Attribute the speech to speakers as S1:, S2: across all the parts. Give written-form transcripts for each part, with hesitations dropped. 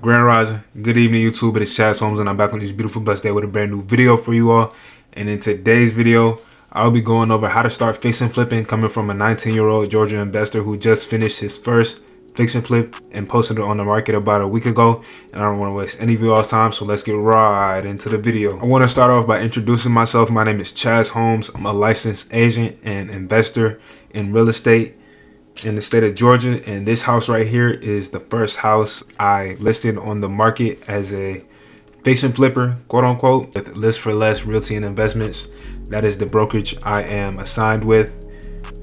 S1: Grand Rising, good evening YouTube, it is Chasz.Holmes and I'm back on this beautiful blessed day with a brand new video for you all. And in today's video, I'll be going over how to start fix and flipping coming from a 19-year-old Georgia investor who just finished his first fix and flip and posted it on the market about a week ago. And I don't want to waste any of you all's time, so let's get right into the video. I want to start off by introducing myself. My name is Chasz.Holmes. I'm a licensed agent and investor in real estate in the state of Georgia, and this house right here is the first house I listed on the market as a fix and flipper, quote unquote, with List for Less Realty and Investments. That is the brokerage I am assigned with,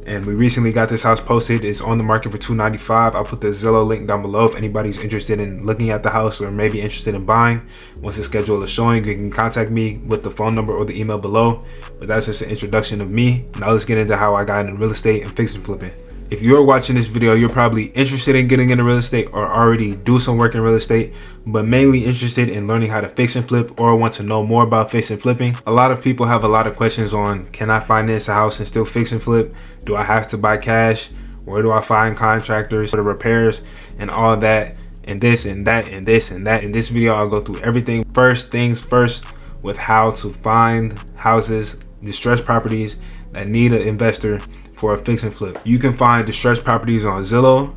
S1: and we recently got this house posted. It's on the market for $295. I'll put the Zillow link down below if anybody's interested in looking at the house or maybe interested in buying. Once the schedule is showing, you can contact me with the phone number or the email below. But that's just an introduction of me. Now let's get into how I got into real estate and fix and flipping. If you're watching this video, you're probably interested in getting into real estate or already do some work in real estate, but mainly interested in learning how to fix and flip or want to know more about fix and flipping. A lot of people have a lot of questions on, can I finance a house and still fix and flip? Do I have to buy cash? Where do I find contractors for the repairs and all that and this and that and this and that? In this video, I'll go through everything. First things first, with how to find houses, distressed properties that need an investor for a fix and flip. You can find distressed properties on Zillow,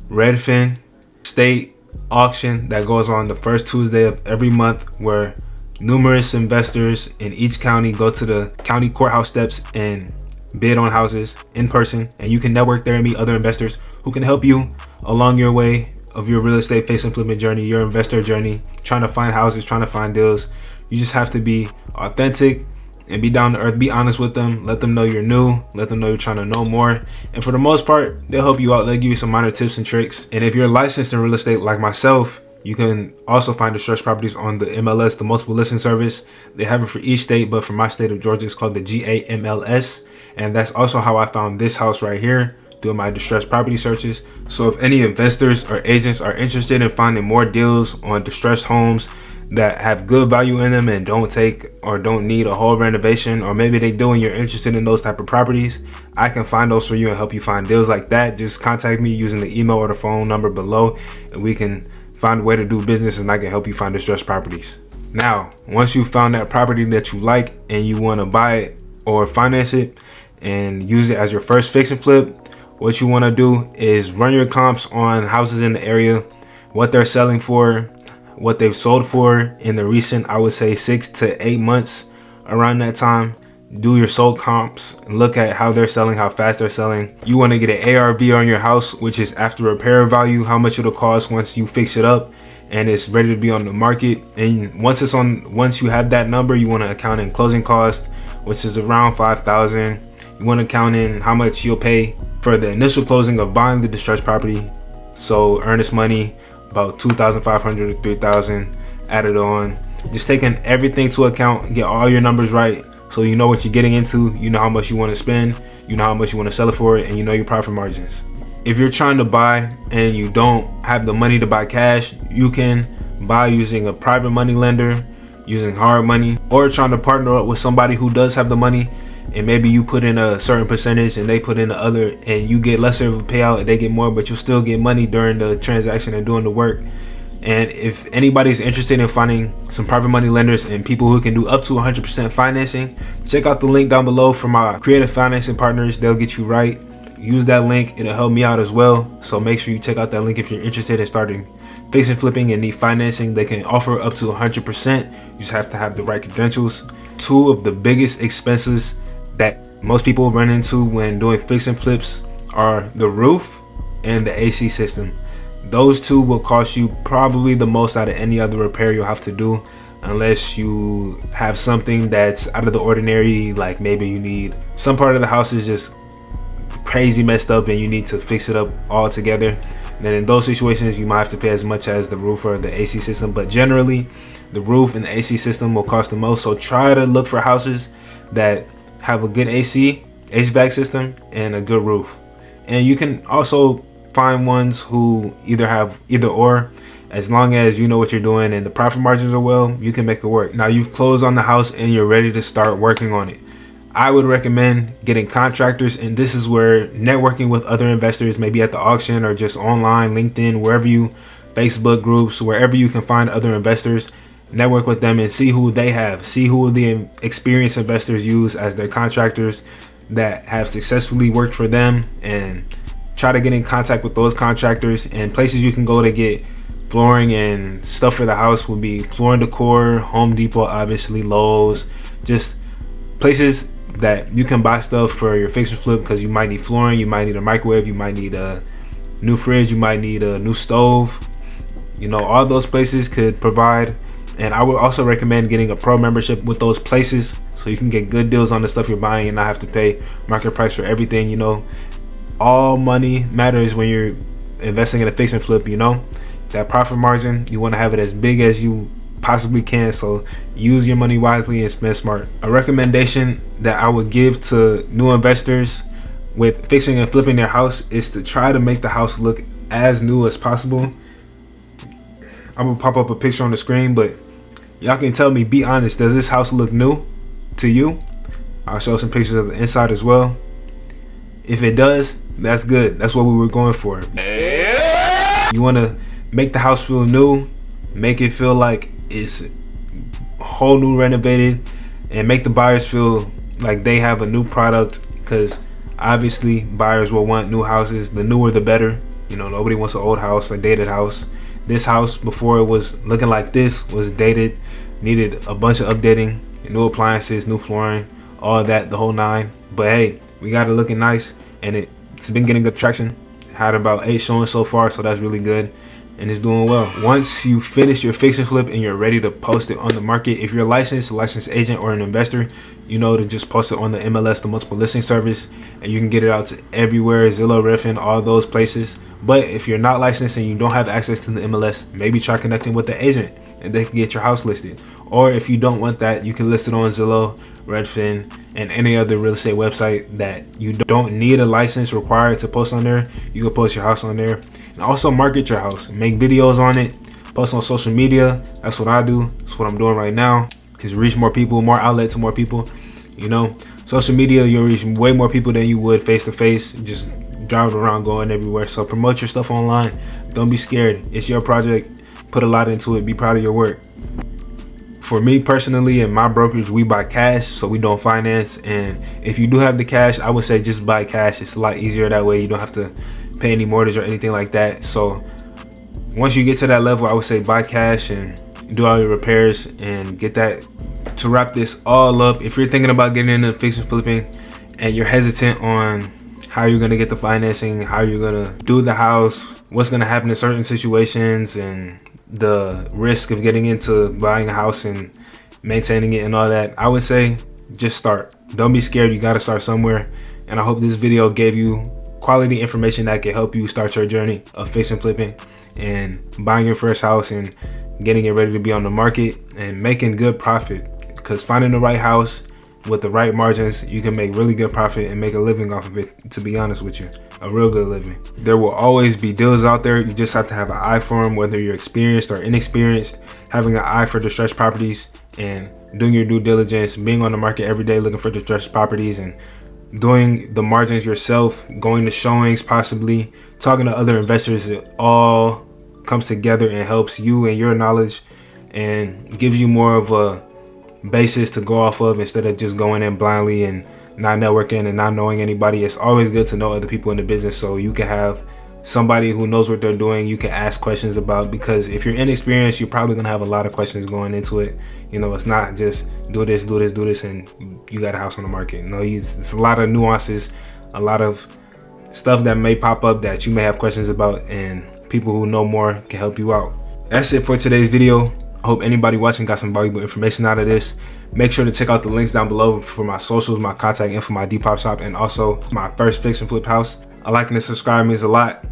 S1: Renovation, state auction that goes on the first Tuesday of every month, where numerous investors in each county go to the county courthouse steps and bid on houses in person, and you can network there and meet other investors who can help you along your way of your real estate fix and flipping journey, your investor journey, trying to find houses, trying to find deals. You just have to be authentic and be down to earth, be honest with them, let them know you're new, let them know you're trying to know more. And for the most part, they'll help you out. They'll give you some minor tips and tricks. And if you're licensed in real estate like myself, you can also find distressed properties on the MLS, the multiple listing service. They have it for each state, but for my state of Georgia, it's called the GAMLS. And that's also how I found this house right here, doing my distressed property searches. So if any investors or agents are interested in finding more deals on distressed homes that have good value in them and don't take or don't need a whole renovation, or maybe they do and you're interested in those type of properties, I can find those for you and help you find deals like that. Just contact me using the email or the phone number below, and we can find a way to do business, and I can help you find distressed properties. Now, once you found that property that you like and you want to buy it or finance it and use it as your first fix and flip, what you want to do is run your comps on houses in the area, what they're selling for, what they've sold for in the recent, I would say 6 to 8 months. Around that time, do your sold comps and look at how they're selling, how fast they're selling. You want to get an ARV on your house, which is after repair value, how much it'll cost once you fix it up and it's ready to be on the market. And once you have that number, you want to account in closing cost, which is around $5,000. You want to count in how much you'll pay for the initial closing of buying the distressed property. So earnest money, about $2,500 to $3,000 added on. Just taking everything to account, get all your numbers right, so you know what you're getting into, you know how much you want to spend, you know how much you want to sell it for, and you know your profit margins. If you're trying to buy and you don't have the money to buy cash, you can buy using a private money lender, using hard money, or trying to partner up with somebody who does have the money, and maybe you put in a certain percentage and they put in the other, and you get lesser of a payout and they get more, but you'll still get money during the transaction and doing the work. And if anybody's interested in finding some private money lenders and people who can do up to 100% financing, check out the link down below for my creative financing partners. They'll get you right. Use that link, it'll help me out as well. So make sure you check out that link if you're interested in starting fix and flipping and need financing. They can offer up to 100%. You just have to have the right credentials. Two of the biggest expenses that most people run into when doing fix and flips are the roof and the AC system. Those two will cost you probably the most out of any other repair you'll have to do, unless you have something that's out of the ordinary, like maybe you need some part of the house is just crazy messed up and you need to fix it up all together. Then in those situations, you might have to pay as much as the roof or the AC system, but generally the roof and the AC system will cost the most. So try to look for houses that have a good HVAC system and a good roof. And you can also find ones who have either or. As long as you know what you're doing and the profit margins are well, you can make it work. Now you've closed on the house and you're ready to start working on it. I would recommend getting contractors, and this is where networking with other investors, maybe at the auction or just online, LinkedIn, wherever you Facebook groups, wherever you can find other investors. Network with them and see who they have. See who the experienced investors use as their contractors that have successfully worked for them, and try to get in contact with those contractors. And places you can go to get flooring and stuff for the house would be Floor and Decor, Home Depot, obviously, Lowe's, just places that you can buy stuff for your fix and flip, because you might need flooring, you might need a microwave, you might need a new fridge, you might need a new stove. You know, all those places could provide. And I would also recommend getting a pro membership with those places, so you can get good deals on the stuff you're buying and not have to pay market price for everything. You know, all money matters when you're investing in a fix and flip. You know, that profit margin, you want to have it as big as you possibly can. So use your money wisely and spend smart. A recommendation that I would give to new investors with fixing and flipping their house is to try to make the house look as new as possible. I'm gonna pop up a picture on the screen, but y'all can tell me, be honest, does this house look new to you? I'll show some pictures of the inside as well. If it does, that's good. That's what we were going for. You want to make the house feel new, make it feel like it's whole new renovated, and make the buyers feel like they have a new product, because obviously buyers will want new houses. The newer the better. You know, nobody wants an old house, a dated house. This house, before it was looking like this, was dated, needed a bunch of updating, new appliances, new flooring, all that, the whole nine. But hey, we got it looking nice, and it's been getting good traction. Had about 8 showings so far, so that's really good, and it's doing well. Once you finish your fix and flip and you're ready to post it on the market, if you're a licensed agent or an investor, you know to just post it on the MLS, the multiple listing service, and you can get it out to everywhere, Zillow, Renovation, all those places. But if you're not licensed and you don't have access to the MLS, maybe try connecting with the agent and they can get your house listed. Or if you don't want that, you can list it on Zillow, Redfin, and any other real estate website that you don't need a license required to post on there. You can post your house on there, and also market your house, make videos on it, post on social media. That's what I do. That's what I'm doing right now, is reach more people, more outlet to more people. You know, social media, you'll reach way more people than you would face to face, just driving around, going everywhere. So promote your stuff online. Don't be scared. It's your project. Put a lot into it. Be proud of your work. For me personally, in my brokerage, we buy cash, so we don't finance. And if you do have the cash, I would say just buy cash. It's a lot easier that way. You don't have to pay any mortgage or anything like that. So once you get to that level, I would say buy cash and do all your repairs and get that. To wrap this all up, if you're thinking about getting into fix and flipping and you're hesitant on how you're going to get the financing, how you're going to do the house, what's going to happen in certain situations, and the risk of getting into buying a house and maintaining it and all that, I would say just start. Don't be scared. You got to start somewhere. And I hope this video gave you quality information that can help you start your journey of fix and flipping and buying your first house and getting it ready to be on the market and making good profit. Because finding the right house with the right margins, you can make really good profit and make a living off of it, to be honest with you, a real good living. There will always be deals out there. You just have to have an eye for them, whether you're experienced or inexperienced. Having an eye for distressed properties and doing your due diligence, being on the market every day looking for distressed properties and doing the margins yourself, going to showings, possibly talking to other investors. It all comes together and helps you and your knowledge and gives you more of a basis to go off of, instead of just going in blindly and not networking and not knowing anybody. It's always good to know other people in the business, so you can have somebody who knows what they're doing you can ask questions about, because if you're inexperienced, you're probably gonna have a lot of questions going into it. You know, it's not just do this and you got a house on the market. No, it's a lot of nuances, a lot of stuff that may pop up that you may have questions about, and people who know more can help you out. That's it for today's video. I hope anybody watching got some valuable information out of this. Make sure to check out the links down below for my socials, my contact info, my Depop shop, and also my first fix and flip house. A like and a subscribe means a lot.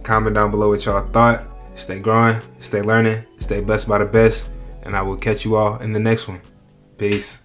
S1: Comment down below what y'all thought. Stay growing, stay learning, stay blessed by the best, and I will catch you all in the next one. Peace.